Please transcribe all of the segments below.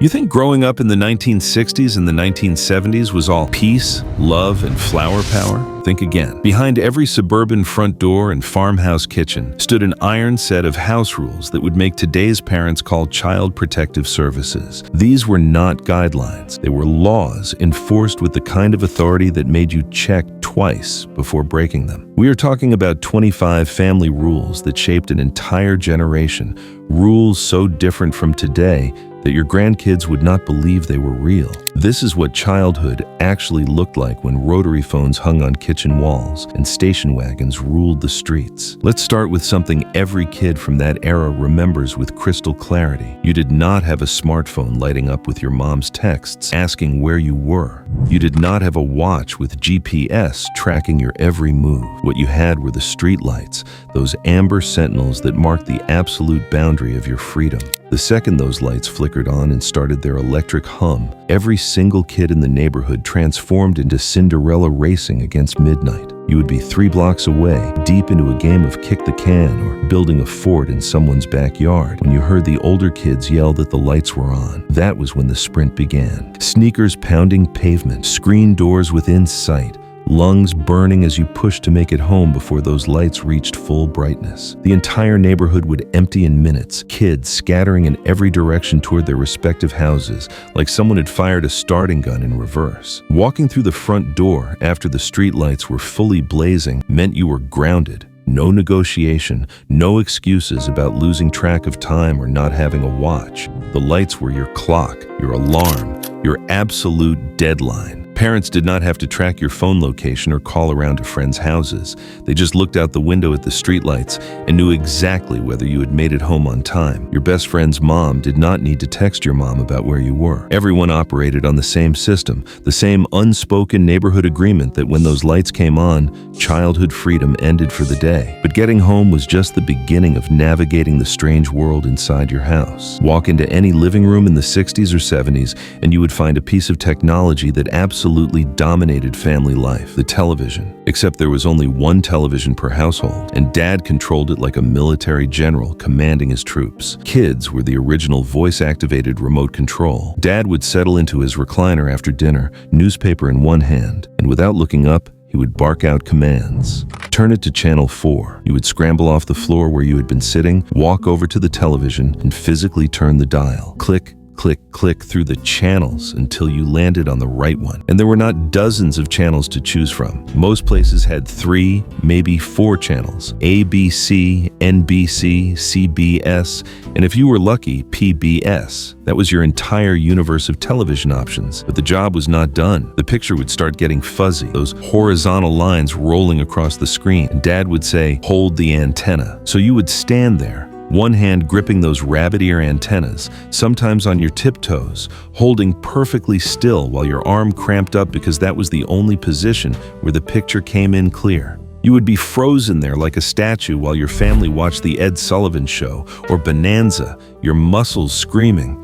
You think growing up in the 1960s and the 1970s was all peace, love, and flower power? Think again. Behind every suburban front door and farmhouse kitchen stood an iron set of house rules that would make today's parents call Child Protective Services. These were not guidelines. They were laws enforced with the kind of authority that made you check twice before breaking them. We are talking about 25 family rules that shaped an entire generation, rules so different from today that your grandkids would not believe they were real. This is what childhood actually looked like when rotary phones hung on kitchen walls and station wagons ruled the streets. Let's start with something every kid from that era remembers with crystal clarity. You did not have a smartphone lighting up with your mom's texts asking where you were. You did not have a watch with GPS tracking your every move. What you had were the street lights, those amber sentinels that marked the absolute boundary of your freedom. The second those lights flickered on and started their electric hum, every single kid in the neighborhood transformed into Cinderella racing against midnight. You would be 3 blocks away, deep into a game of kick the can or building a fort in someone's backyard, when you heard the older kids yell that the lights were on. That was when the sprint began. Sneakers pounding pavement, screen doors within sight, lungs burning as you pushed to make it home before those lights reached full brightness. The entire neighborhood would empty in minutes, kids scattering in every direction toward their respective houses, like someone had fired a starting gun in reverse. Walking through the front door after the street lights were fully blazing meant you were grounded. No negotiation, no excuses about losing track of time or not having a watch. The lights were your clock, your alarm, your absolute deadline. Parents did not have to track your phone location or call around to friends' houses. They just looked out the window at the streetlights and knew exactly whether you had made it home on time. Your best friend's mom did not need to text your mom about where you were. Everyone operated on the same system, the same unspoken neighborhood agreement that when those lights came on, childhood freedom ended for the day. But getting home was just the beginning of navigating the strange world inside your house. Walk into any living room in the 60s or 70s and you would find a piece of technology that absolutely dominated family life: the television. Except there was only one television per household, and Dad controlled it like a military general commanding his troops. Kids were the original voice-activated remote control. Dad would settle into his recliner after dinner, newspaper in one hand, and without looking up, he would bark out commands. Turn it to channel 4. You would scramble off the floor where you had been sitting, walk over to the television, and physically turn the dial. Click, click, click through the channels until you landed on the right one. And there were not dozens of channels to choose from. Most places had 3, maybe 4 channels: ABC, NBC, CBS, and if you were lucky, PBS. That was your entire universe of television options. But the job was not done. The picture would start getting fuzzy, those horizontal lines rolling across the screen. And Dad would say, "Hold the antenna." So you would stand there, one hand gripping those rabbit ear antennas, sometimes on your tiptoes, holding perfectly still while your arm cramped up because that was the only position where the picture came in clear. You would be frozen there like a statue while your family watched the Ed Sullivan Show or Bonanza, your muscles screaming.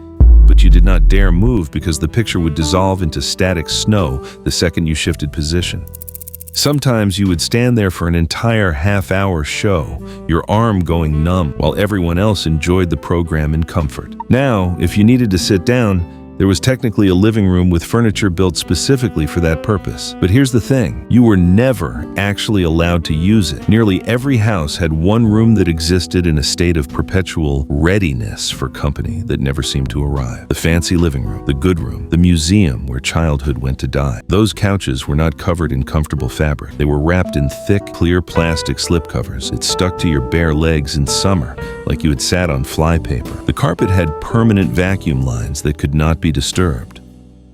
But you did not dare move because the picture would dissolve into static snow the second you shifted position. Sometimes you would stand there for an entire half-hour show, your arm going numb, while everyone else enjoyed the program in comfort. Now, if you needed to sit down, there was technically a living room with furniture built specifically for that purpose. But here's the thing, you were never actually allowed to use it. Nearly every house had one room that existed in a state of perpetual readiness for company that never seemed to arrive. The fancy living room, the good room, the museum where childhood went to die. Those couches were not covered in comfortable fabric. They were wrapped in thick, clear plastic slipcovers. It stuck to your bare legs in summer, like you had sat on flypaper. The carpet had permanent vacuum lines that could not be disturbed.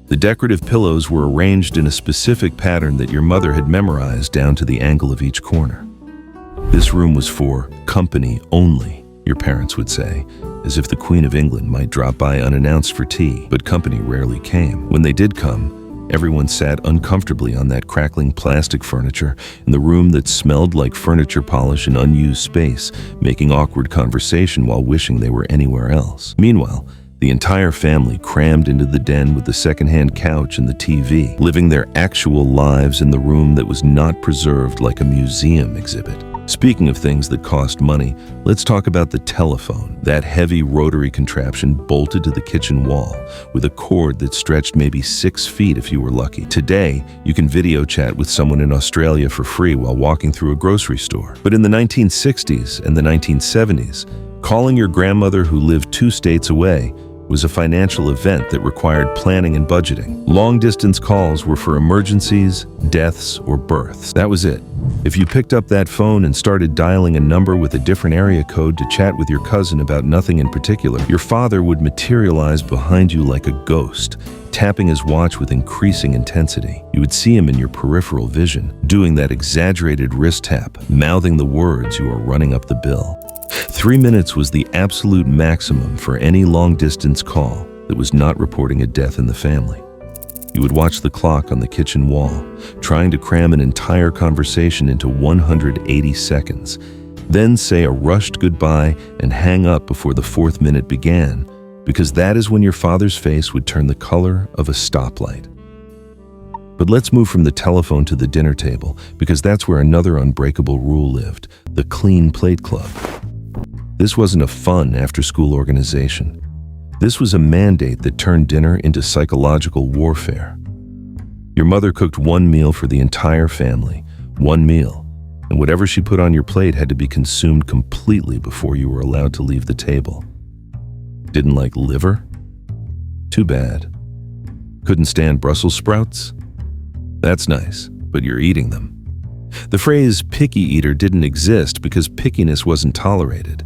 The decorative pillows were arranged in a specific pattern that your mother had memorized down to the angle of each corner. This room was for company only, your parents would say, as if the Queen of England might drop by unannounced for tea, but company rarely came. When they did come, everyone sat uncomfortably on that crackling plastic furniture in the room that smelled like furniture polish and unused space, making awkward conversation while wishing they were anywhere else. Meanwhile, the entire family crammed into the den with the secondhand couch and the TV, living their actual lives in the room that was not preserved like a museum exhibit. Speaking of things that cost money, let's talk about the telephone, that heavy rotary contraption bolted to the kitchen wall with a cord that stretched maybe 6 feet if you were lucky. Today, you can video chat with someone in Australia for free while walking through a grocery store. But in the 1960s and the 1970s, calling your grandmother who lived 2 states away was a financial event that required planning and budgeting. Long-distance calls were for emergencies, deaths, or births. That was it. If you picked up that phone and started dialing a number with a different area code to chat with your cousin about nothing in particular, your father would materialize behind you like a ghost, tapping his watch with increasing intensity. You would see him in your peripheral vision, doing that exaggerated wrist tap, mouthing the words you are running up the bill. 3 minutes was the absolute maximum for any long-distance call that was not reporting a death in the family. You would watch the clock on the kitchen wall, trying to cram an entire conversation into 180 seconds, then say a rushed goodbye and hang up before the 4th minute began, because that is when your father's face would turn the color of a stoplight. But let's move from the telephone to the dinner table, because that's where another unbreakable rule lived, the Clean Plate Club. This wasn't a fun after-school organization. This was a mandate that turned dinner into psychological warfare. Your mother cooked one meal for the entire family, one meal, and whatever she put on your plate had to be consumed completely before you were allowed to leave the table. Didn't like liver? Too bad. Couldn't stand Brussels sprouts? That's nice, but you're eating them. The phrase picky eater didn't exist because pickiness wasn't tolerated.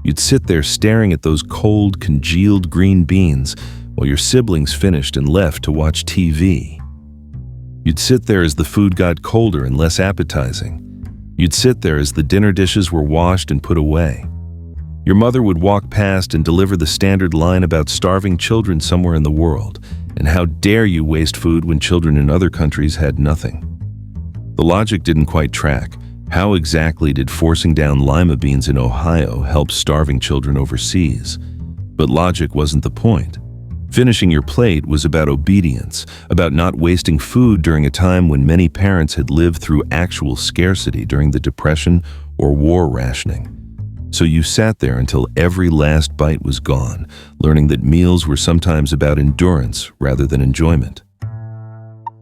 You'd sit there staring at those cold, congealed green beans while your siblings finished and left to watch TV. You'd sit there as the food got colder and less appetizing. You'd sit there as the dinner dishes were washed and put away. Your mother would walk past and deliver the standard line about starving children somewhere in the world, and how dare you waste food when children in other countries had nothing. The logic didn't quite track. How exactly did forcing down lima beans in Ohio help starving children overseas? But logic wasn't the point. Finishing your plate was about obedience, about not wasting food during a time when many parents had lived through actual scarcity during the Depression or war rationing. So you sat there until every last bite was gone, learning that meals were sometimes about endurance rather than enjoyment.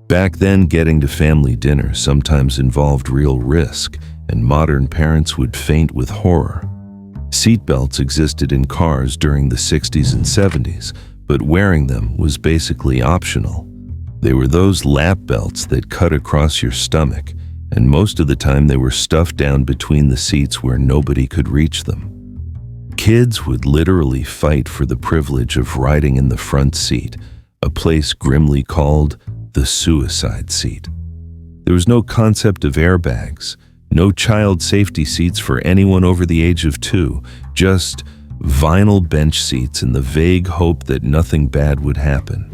Back then, getting to family dinner sometimes involved real risk, and modern parents would faint with horror. Seatbelts existed in cars during the 60s and 70s, but wearing them was basically optional. They were those lap belts that cut across your stomach, and most of the time they were stuffed down between the seats where nobody could reach them. Kids would literally fight for the privilege of riding in the front seat, a place grimly called the suicide seat. There was no concept of airbags, no child safety seats for anyone over the age of 2, just vinyl bench seats in the vague hope that nothing bad would happen.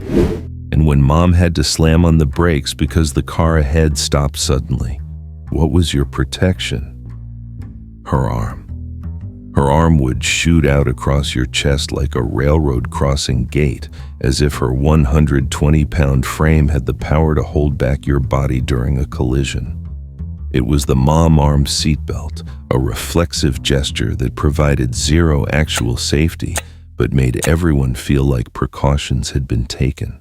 And when mom had to slam on the brakes because the car ahead stopped suddenly, what was your protection? Her arm. Her arm would shoot out across your chest like a railroad crossing gate, as if her 120-pound frame had the power to hold back your body during a collision. It was the mom-arm seatbelt, a reflexive gesture that provided zero actual safety, but made everyone feel like precautions had been taken.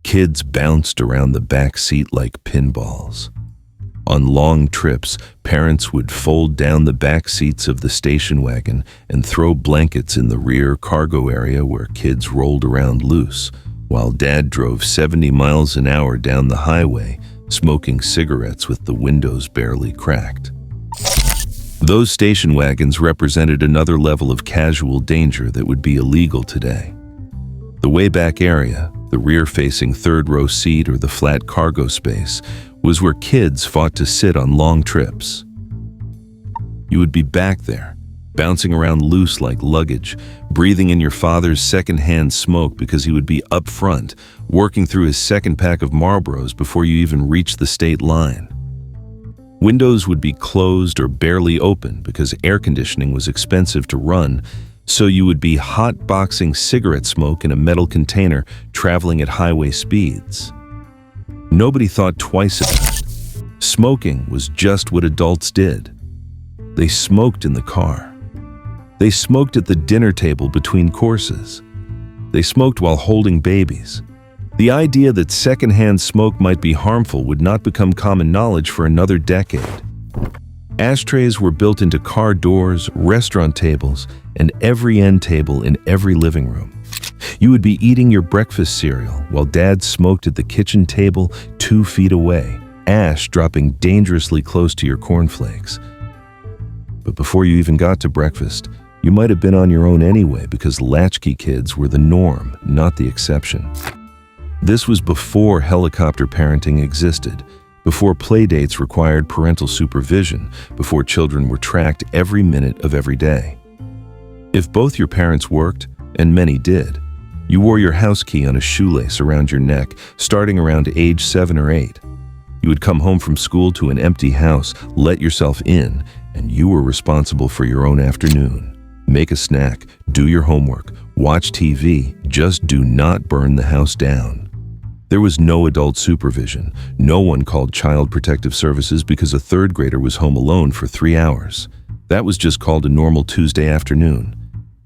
Kids bounced around the back seat like pinballs. On long trips, parents would fold down the back seats of the station wagon and throw blankets in the rear cargo area where kids rolled around loose, while Dad drove 70 miles an hour down the highway, smoking cigarettes with the windows barely cracked. Those station wagons represented another level of casual danger that would be illegal today. The way back area, the rear-facing third-row seat or the flat cargo space, was where kids fought to sit on long trips. You would be back there, bouncing around loose like luggage, breathing in your father's second-hand smoke because he would be up front, working through his second pack of Marlboros before you even reached the state line. Windows would be closed or barely open because air conditioning was expensive to run, so you would be hot-boxing cigarette smoke in a metal container traveling at highway speeds. Nobody thought twice about it. Smoking was just what adults did. They smoked in the car. They smoked at the dinner table between courses. They smoked while holding babies. The idea that secondhand smoke might be harmful would not become common knowledge for another decade. Ashtrays were built into car doors, restaurant tables, and every end table in every living room. You would be eating your breakfast cereal while Dad smoked at the kitchen table 2 feet away, ash dropping dangerously close to your cornflakes. But before you even got to breakfast, you might have been on your own anyway because latchkey kids were the norm, not the exception. This was before helicopter parenting existed, before playdates required parental supervision, before children were tracked every minute of every day. If both your parents worked, and many did, you wore your house key on a shoelace around your neck, starting around age 7 or 8. You would come home from school to an empty house, let yourself in, and you were responsible for your own afternoon. Make a snack, do your homework, watch TV, just do not burn the house down. There was no adult supervision. No one called Child Protective Services because a 3rd grader was home alone for 3 hours. That was just called a normal Tuesday afternoon.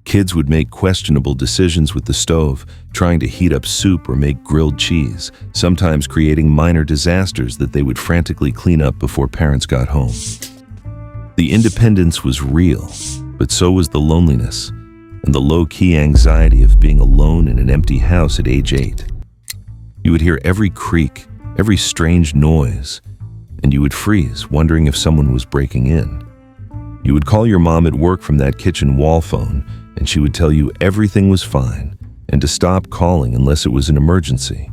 Kids would make questionable decisions with the stove, trying to heat up soup or make grilled cheese, sometimes creating minor disasters that they would frantically clean up before parents got home. The independence was real, but so was the loneliness and the low-key anxiety of being alone in an empty house at age 8. You would hear every creak, every strange noise, and you would freeze, wondering if someone was breaking in. You would call your mom at work from that kitchen wall phone, and she would tell you everything was fine and to stop calling unless it was an emergency.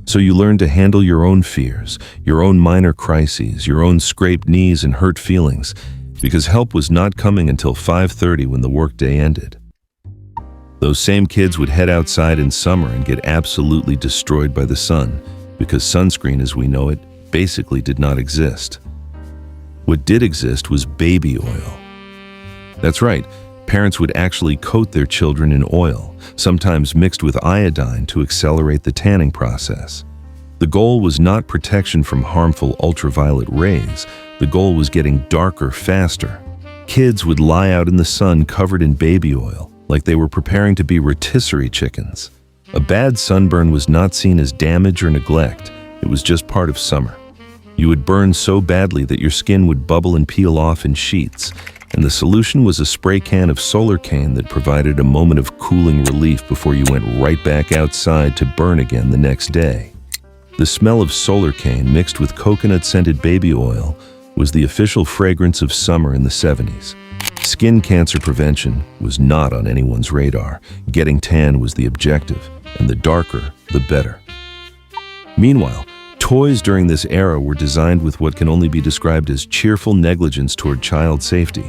So you learned to handle your own fears, your own minor crises, your own scraped knees and hurt feelings, because help was not coming until 5:30 when the workday ended. Those same kids would head outside in summer and get absolutely destroyed by the sun, because sunscreen as we know it basically did not exist. What did exist was baby oil. That's right, parents would actually coat their children in oil, sometimes mixed with iodine to accelerate the tanning process. The goal was not protection from harmful ultraviolet rays. The goal was getting darker faster. Kids would lie out in the sun covered in baby oil, like they were preparing to be rotisserie chickens. A bad sunburn was not seen as damage or neglect. It was just part of summer. You would burn so badly that your skin would bubble and peel off in sheets, and the solution was a spray can of solar cane that provided a moment of cooling relief before you went right back outside to burn again the next day. The smell of solar cane mixed with coconut-scented baby oil was the official fragrance of summer in the 70s. Skin cancer prevention was not on anyone's radar. Getting tan was the objective, and the darker, the better. Meanwhile, toys during this era were designed with what can only be described as cheerful negligence toward child safety.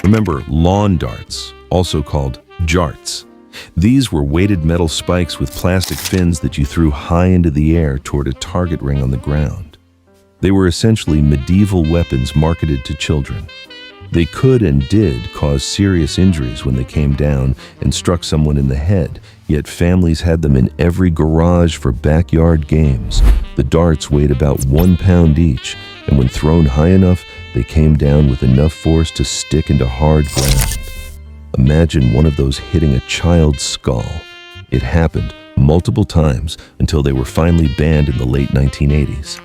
Remember lawn darts, also called jarts. These were weighted metal spikes with plastic fins that you threw high into the air toward a target ring on the ground. They were essentially medieval weapons marketed to children. They could and did cause serious injuries when they came down and struck someone in the head, yet families had them in every garage for backyard games. The darts weighed about 1 pound each, and when thrown high enough, they came down with enough force to stick into hard ground. Imagine one of those hitting a child's skull. It happened multiple times until they were finally banned in the late 1980s.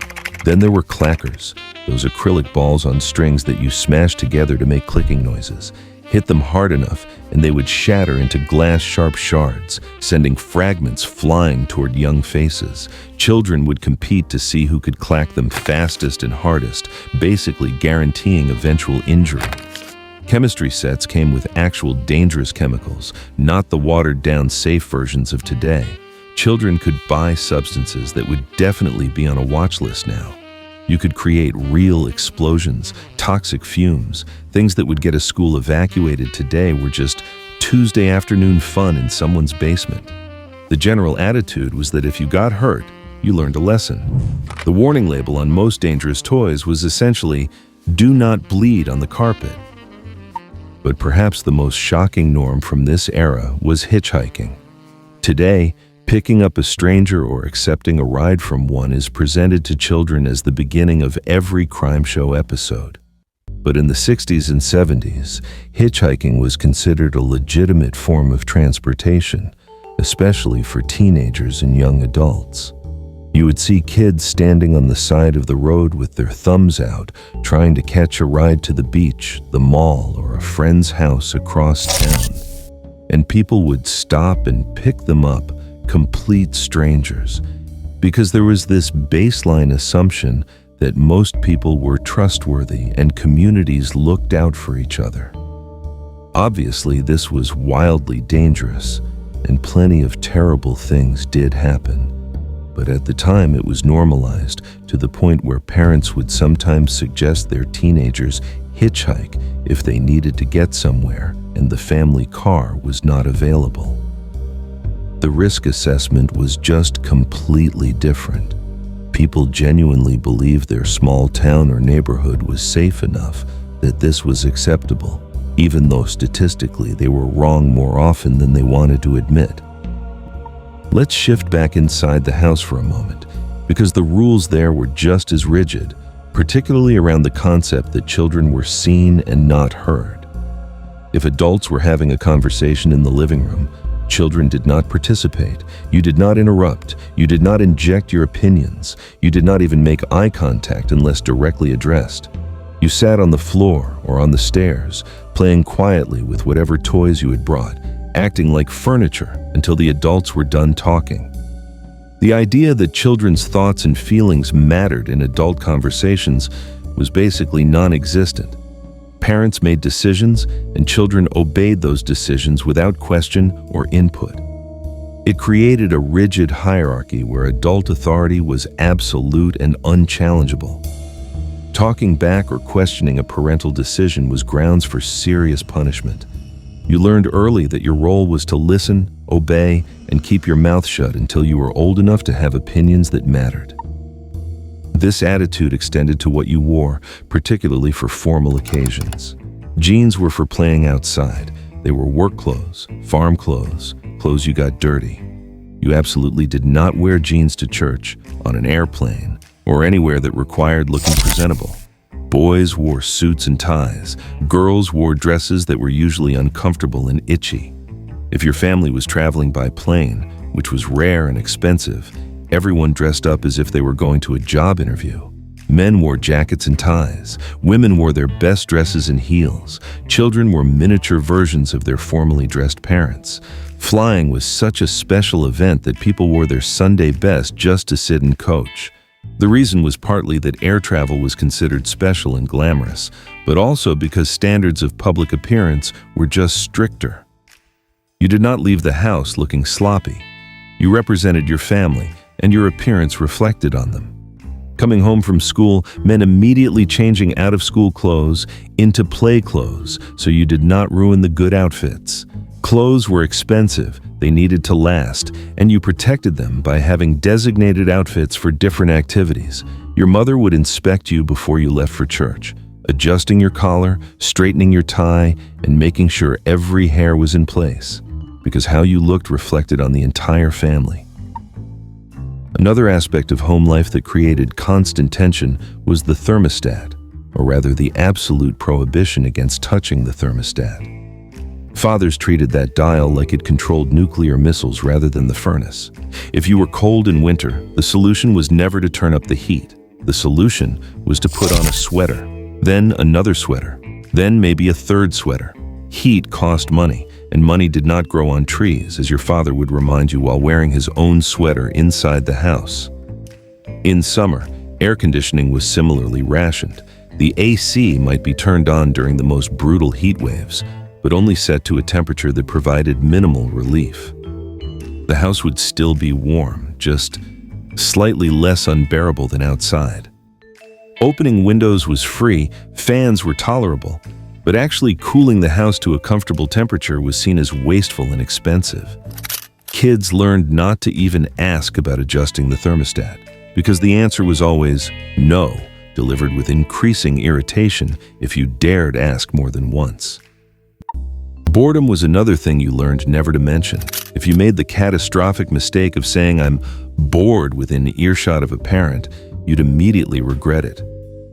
Then there were clackers, those acrylic balls on strings that you smashed together to make clicking noises. Hit them hard enough and they would shatter into glass-sharp shards, sending fragments flying toward young faces. Children would compete to see who could clack them fastest and hardest, basically guaranteeing eventual injury. Chemistry sets came with actual dangerous chemicals, not the watered-down safe versions of today. Children could buy substances that would definitely be on a watch list now. You could create real explosions, toxic fumes. Things that would get a school evacuated today were just Tuesday afternoon fun in someone's basement. The general attitude was that if you got hurt, you learned a lesson. The warning label on most dangerous toys was essentially, "Do not bleed on the carpet." But perhaps the most shocking norm from this era was hitchhiking. Today, picking up a stranger or accepting a ride from one is presented to children as the beginning of every crime show episode. But in the 60s and 70s, hitchhiking was considered a legitimate form of transportation, especially for teenagers and young adults. You would see kids standing on the side of the road with their thumbs out, trying to catch a ride to the beach, the mall, or a friend's house across town. And people would stop and pick them up, complete strangers, because there was this baseline assumption that most people were trustworthy and communities looked out for each other. Obviously, this was wildly dangerous, and plenty of terrible things did happen. But at the time, it was normalized to the point where parents would sometimes suggest their teenagers hitchhike if they needed to get somewhere and the family car was not available. The risk assessment was just completely different. People genuinely believed their small town or neighborhood was safe enough that this was acceptable, even though statistically they were wrong more often than they wanted to admit. Let's shift back inside the house for a moment, because the rules there were just as rigid, particularly around the concept that children were seen and not heard. If adults were having a conversation in the living room, children did not participate. You did not interrupt. You did not inject your opinions. You did not even make eye contact unless directly addressed. You sat on the floor or on the stairs, playing quietly with whatever toys you had brought, acting like furniture until the adults were done talking. The idea that children's thoughts and feelings mattered in adult conversations was basically non-existent. Parents made decisions, and children obeyed those decisions without question or input. It created a rigid hierarchy where adult authority was absolute and unchallengeable. Talking back or questioning a parental decision was grounds for serious punishment. You learned early that your role was to listen, obey, and keep your mouth shut until you were old enough to have opinions that mattered. This attitude extended to what you wore, particularly for formal occasions. Jeans were for playing outside. They were work clothes, farm clothes, clothes you got dirty. You absolutely did not wear jeans to church, on an airplane, or anywhere that required looking presentable. Boys wore suits and ties. Girls wore dresses that were usually uncomfortable and itchy. If your family was traveling by plane, which was rare and expensive, everyone dressed up as if they were going to a job interview. Men wore jackets and ties. Women wore their best dresses and heels. Children were miniature versions of their formally dressed parents. Flying was such a special event that people wore their Sunday best just to sit and coach. The reason was partly that air travel was considered special and glamorous, but also because standards of public appearance were just stricter. You did not leave the house looking sloppy. You represented your family, and your appearance reflected on them. Coming home from school meant immediately changing out of school clothes into play clothes so you did not ruin the good outfits. Clothes were expensive, they needed to last, and you protected them by having designated outfits for different activities. Your mother would inspect you before you left for church, adjusting your collar, straightening your tie, and making sure every hair was in place, because how you looked reflected on the entire family. Another aspect of home life that created constant tension was the thermostat, or rather the absolute prohibition against touching the thermostat. Fathers treated that dial like it controlled nuclear missiles rather than the furnace. If you were cold in winter, the solution was never to turn up the heat. The solution was to put on a sweater, then another sweater, then maybe a third sweater. Heat cost money, and money did not grow on trees, as your father would remind you while wearing his own sweater inside the house. In summer, air conditioning was similarly rationed. The AC might be turned on during the most brutal heat waves, but only set to a temperature that provided minimal relief. The house would still be warm, just slightly less unbearable than outside. Opening windows was free, fans were tolerable, but actually cooling the house to a comfortable temperature was seen as wasteful and expensive. Kids learned not to even ask about adjusting the thermostat, because the answer was always no, delivered with increasing irritation if you dared ask more than once. Boredom was another thing you learned never to mention. If you made the catastrophic mistake of saying "I'm bored" within earshot of a parent, you'd immediately regret it.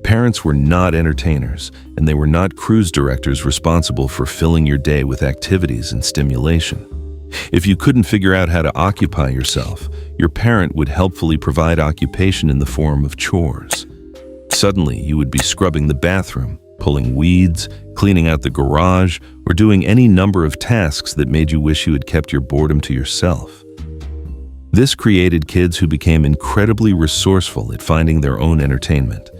Parents were not entertainers, and they were not cruise directors responsible for filling your day with activities and stimulation. If you couldn't figure out how to occupy yourself, your parent would helpfully provide occupation in the form of chores. Suddenly, you would be scrubbing the bathroom, pulling weeds, cleaning out the garage, or doing any number of tasks that made you wish you had kept your boredom to yourself. This created kids who became incredibly resourceful at finding their own entertainment.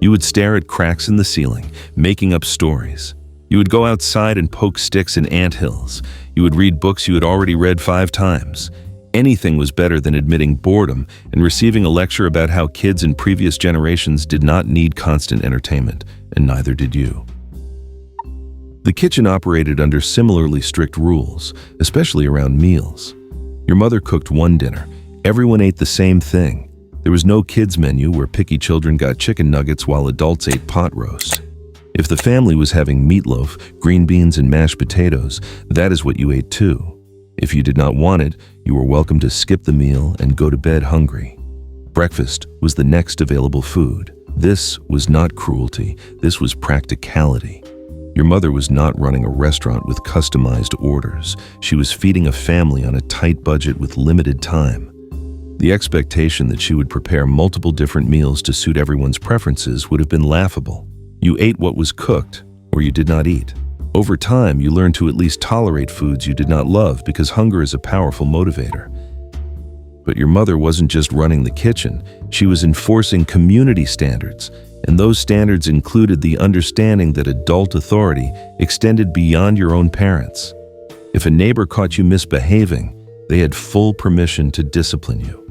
You would stare at cracks in the ceiling, making up stories. You would go outside and poke sticks in anthills. You would read books you had already read 5 times. Anything was better than admitting boredom and receiving a lecture about how kids in previous generations did not need constant entertainment, and neither did you. The kitchen operated under similarly strict rules, especially around meals. Your mother cooked one dinner. Everyone ate the same thing. There was no kids' menu where picky children got chicken nuggets while adults ate pot roast. If the family was having meatloaf, green beans, and mashed potatoes, that is what you ate too. If you did not want it, you were welcome to skip the meal and go to bed hungry. Breakfast was the next available food. This was not cruelty, this was practicality. Your mother was not running a restaurant with customized orders. She was feeding a family on a tight budget with limited time. The expectation that she would prepare multiple different meals to suit everyone's preferences would have been laughable. You ate what was cooked, or you did not eat. Over time, you learned to at least tolerate foods you did not love because hunger is a powerful motivator. But your mother wasn't just running the kitchen, she was enforcing community standards, and those standards included the understanding that adult authority extended beyond your own parents. If a neighbor caught you misbehaving, they had full permission to discipline you.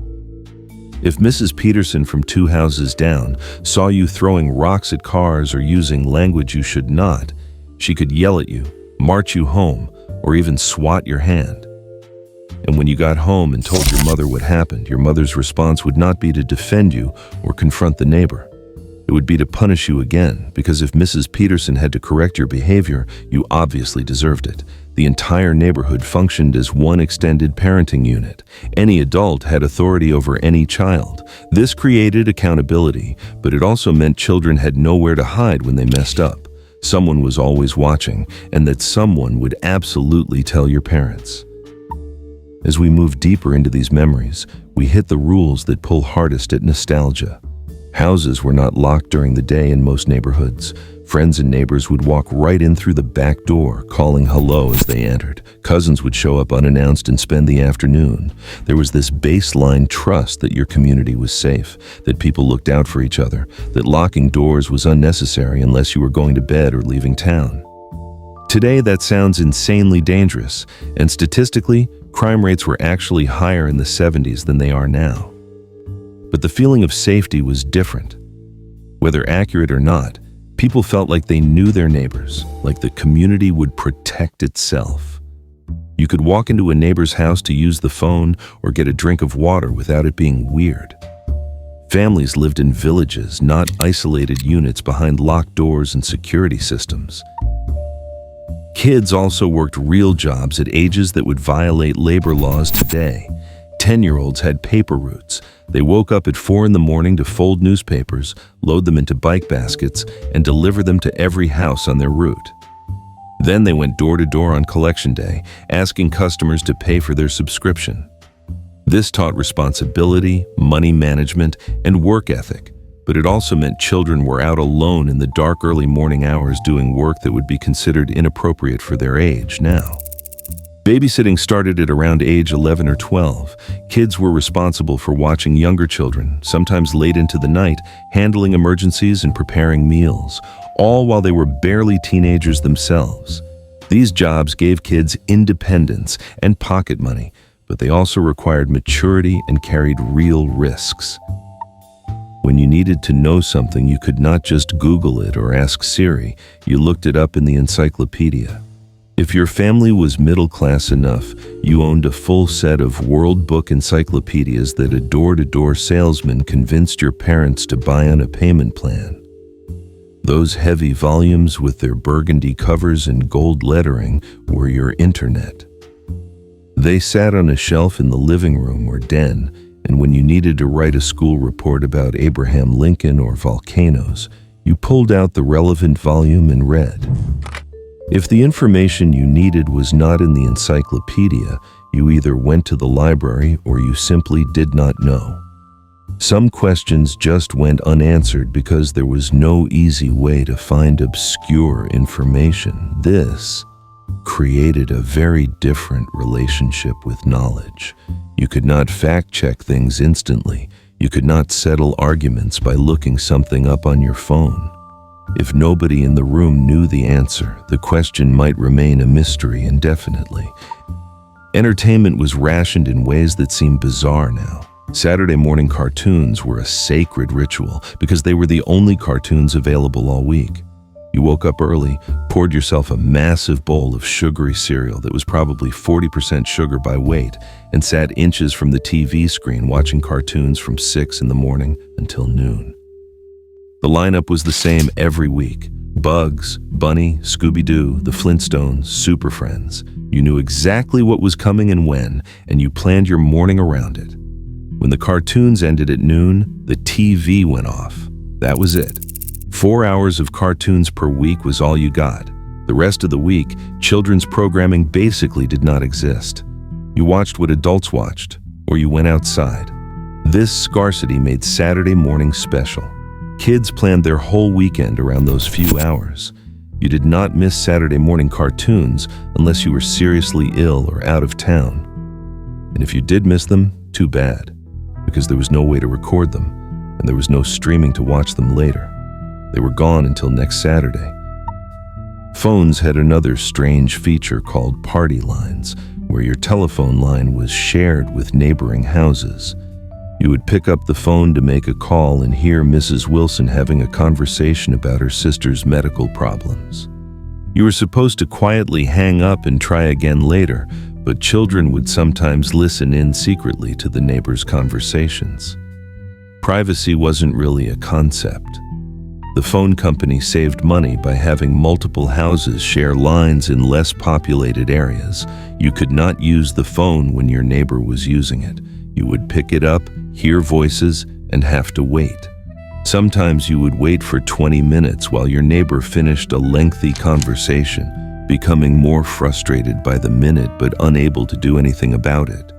If Mrs. Peterson from 2 houses down saw you throwing rocks at cars or using language you should not, she could yell at you, march you home, or even swat your hand. And when you got home and told your mother what happened, your mother's response would not be to defend you or confront the neighbor. It would be to punish you again, because if Mrs. Peterson had to correct your behavior, you obviously deserved it. The entire neighborhood functioned as one extended parenting unit. Any adult had authority over any child. This created accountability, but it also meant children had nowhere to hide when they messed up. Someone was always watching, and that someone would absolutely tell your parents. As we move deeper into these memories, we hit the rules that pull hardest at nostalgia. Houses were not locked during the day in most neighborhoods. Friends and neighbors would walk right in through the back door, calling hello as they entered. Cousins would show up unannounced and spend the afternoon. There was this baseline trust that your community was safe, that people looked out for each other, that locking doors was unnecessary unless you were going to bed or leaving town. Today, that sounds insanely dangerous, and statistically, crime rates were actually higher in the 70s than they are now. But the feeling of safety was different. Whether accurate or not, people felt like they knew their neighbors, like the community would protect itself. You could walk into a neighbor's house to use the phone or get a drink of water without it being weird. Families lived in villages, not isolated units behind locked doors and security systems. Kids also worked real jobs at ages that would violate labor laws today. 10-year-olds had paper routes. They woke up at 4 in the morning to fold newspapers, load them into bike baskets, and deliver them to every house on their route. Then they went door to door on collection day, asking customers to pay for their subscription. This taught responsibility, money management, and work ethic, but it also meant children were out alone in the dark early morning hours doing work that would be considered inappropriate for their age now. Babysitting started at around age 11 or 12. Kids were responsible for watching younger children, sometimes late into the night, handling emergencies and preparing meals, all while they were barely teenagers themselves. These jobs gave kids independence and pocket money, but they also required maturity and carried real risks. When you needed to know something, you could not just Google it or ask Siri, you looked it up in the encyclopedia. If your family was middle class enough, you owned a full set of World Book encyclopedias that a door-to-door salesman convinced your parents to buy on a payment plan. Those heavy volumes with their burgundy covers and gold lettering were your internet. They sat on a shelf in the living room or den, and when you needed to write a school report about Abraham Lincoln or volcanoes, You pulled out the relevant volume and read. If the information you needed was not in the encyclopedia, you either went to the library or you simply did not know. Some questions just went unanswered because there was no easy way to find obscure information. This created a very different relationship with knowledge. You could not fact-check things instantly. You could not settle arguments by looking something up on your phone. If nobody in the room knew the answer, the question might remain a mystery indefinitely. Entertainment was rationed in ways that seem bizarre now. Saturday morning cartoons were a sacred ritual because they were the only cartoons available all week. You woke up early, poured yourself a massive bowl of sugary cereal that was probably 40% sugar by weight, and sat inches from the TV screen watching cartoons from 6 in the morning until noon. The lineup was the same every week. Bugs, Bunny, Scooby-Doo, the Flintstones, Super Friends. You knew exactly what was coming and when, and you planned your morning around it. When the cartoons ended at noon, the TV went off. That was it. 4 hours of cartoons per week was all you got. The rest of the week, children's programming basically did not exist. You watched what adults watched, or you went outside. This scarcity made Saturday morning special. Kids planned their whole weekend around those few hours. You did not miss Saturday morning cartoons unless you were seriously ill or out of town. And if you did miss them, too bad, because there was no way to record them, and there was no streaming to watch them later. They were gone until next Saturday. Phones had another strange feature called party lines, where your telephone line was shared with neighboring houses. You would pick up the phone to make a call and hear Mrs. Wilson having a conversation about her sister's medical problems. You were supposed to quietly hang up and try again later, but children would sometimes listen in secretly to the neighbors' conversations. Privacy wasn't really a concept. The phone company saved money by having multiple houses share lines in less populated areas. You could not use the phone when your neighbor was using it. You would pick it up, hear voices, and have to wait. Sometimes you would wait for 20 minutes while your neighbor finished a lengthy conversation, becoming more frustrated by the minute but unable to do anything about it.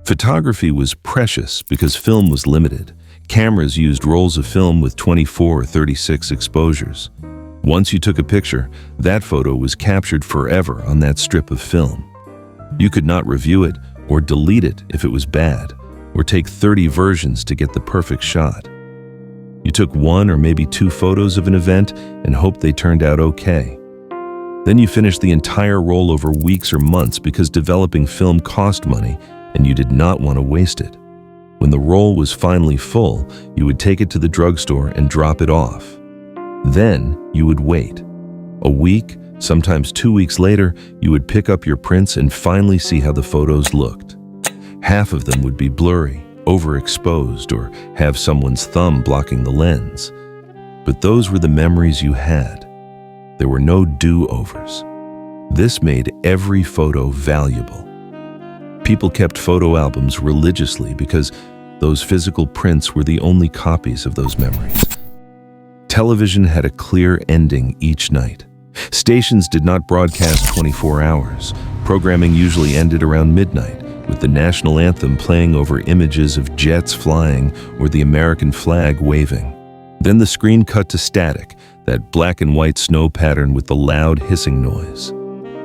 Photography was precious because film was limited. Cameras used rolls of film with 24 or 36 exposures. Once you took a picture, that photo was captured forever on that strip of film. You could not review it or delete it if it was bad, or take 30 versions to get the perfect shot. You took 1 or maybe 2 photos of an event and hoped they turned out okay. Then you finished the entire roll over weeks or months because developing film cost money and you did not want to waste it. When the roll was finally full, you would take it to the drugstore and drop it off. Then you would wait. A week, sometimes 2 weeks later, you would pick up your prints and finally see how the photos looked. Half of them would be blurry, overexposed, or have someone's thumb blocking the lens. But those were the memories you had. There were no do-overs. This made every photo valuable. People kept photo albums religiously because those physical prints were the only copies of those memories. Television had a clear ending each night. Stations did not broadcast 24 hours. Programming usually ended around midnight, with the national anthem playing over images of jets flying or the American flag waving. Then the screen cut to static, that black and white snow pattern with the loud hissing noise.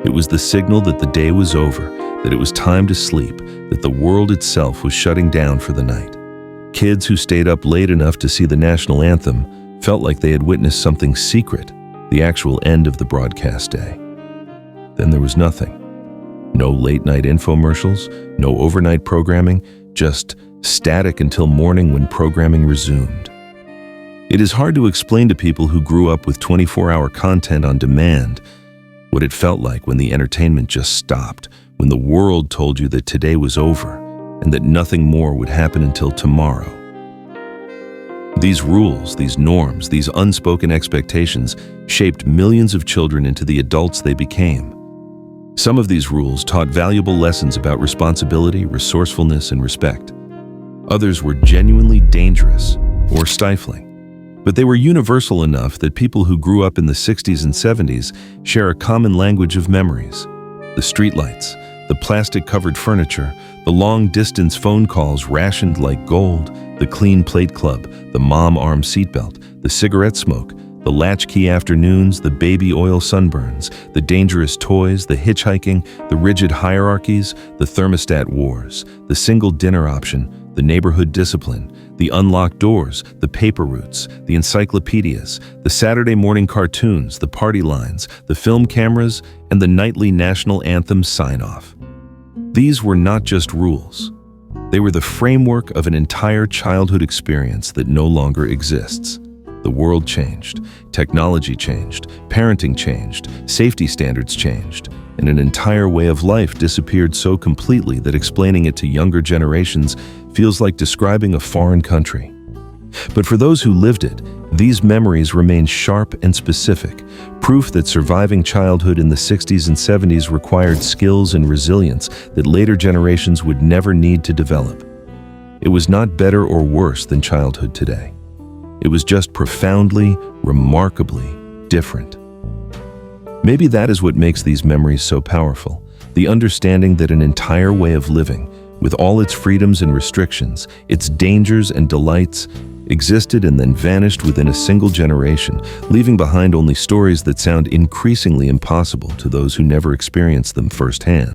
It was the signal that the day was over, that it was time to sleep, that the world itself was shutting down for the night. Kids who stayed up late enough to see the national anthem felt like they had witnessed something secret, the actual end of the broadcast day. Then there was nothing. No late-night infomercials, no overnight programming, just static until morning when programming resumed. It is hard to explain to people who grew up with 24-hour content on demand what it felt like when the entertainment just stopped, when the world told you that today was over and that nothing more would happen until tomorrow. These rules, these norms, these unspoken expectations shaped millions of children into the adults they became. Some of these rules taught valuable lessons about responsibility, resourcefulness, and respect. Others were genuinely dangerous or stifling. But they were universal enough that people who grew up in the 60s and 70s share a common language of memories. The streetlights, the plastic-covered furniture, the long-distance phone calls rationed like gold, the clean plate club, the mom-arm seatbelt, the cigarette smoke, the latchkey afternoons, the baby oil sunburns, the dangerous toys, the hitchhiking, the rigid hierarchies, the thermostat wars, the single dinner option, the neighborhood discipline, the unlocked doors, the paper routes, the encyclopedias, the Saturday morning cartoons, the party lines, the film cameras, and the nightly national anthem sign-off. These were not just rules. They were the framework of an entire childhood experience that no longer exists. The world changed, technology changed, parenting changed, safety standards changed, and an entire way of life disappeared so completely that explaining it to younger generations feels like describing a foreign country. But for those who lived it, these memories remain sharp and specific, proof that surviving childhood in the 60s and 70s required skills and resilience that later generations would never need to develop. It was not better or worse than childhood today. It was just profoundly, remarkably different. Maybe that is what makes these memories so powerful, the understanding that an entire way of living, with all its freedoms and restrictions, its dangers and delights, existed and then vanished within a single generation, leaving behind only stories that sound increasingly impossible to those who never experienced them firsthand.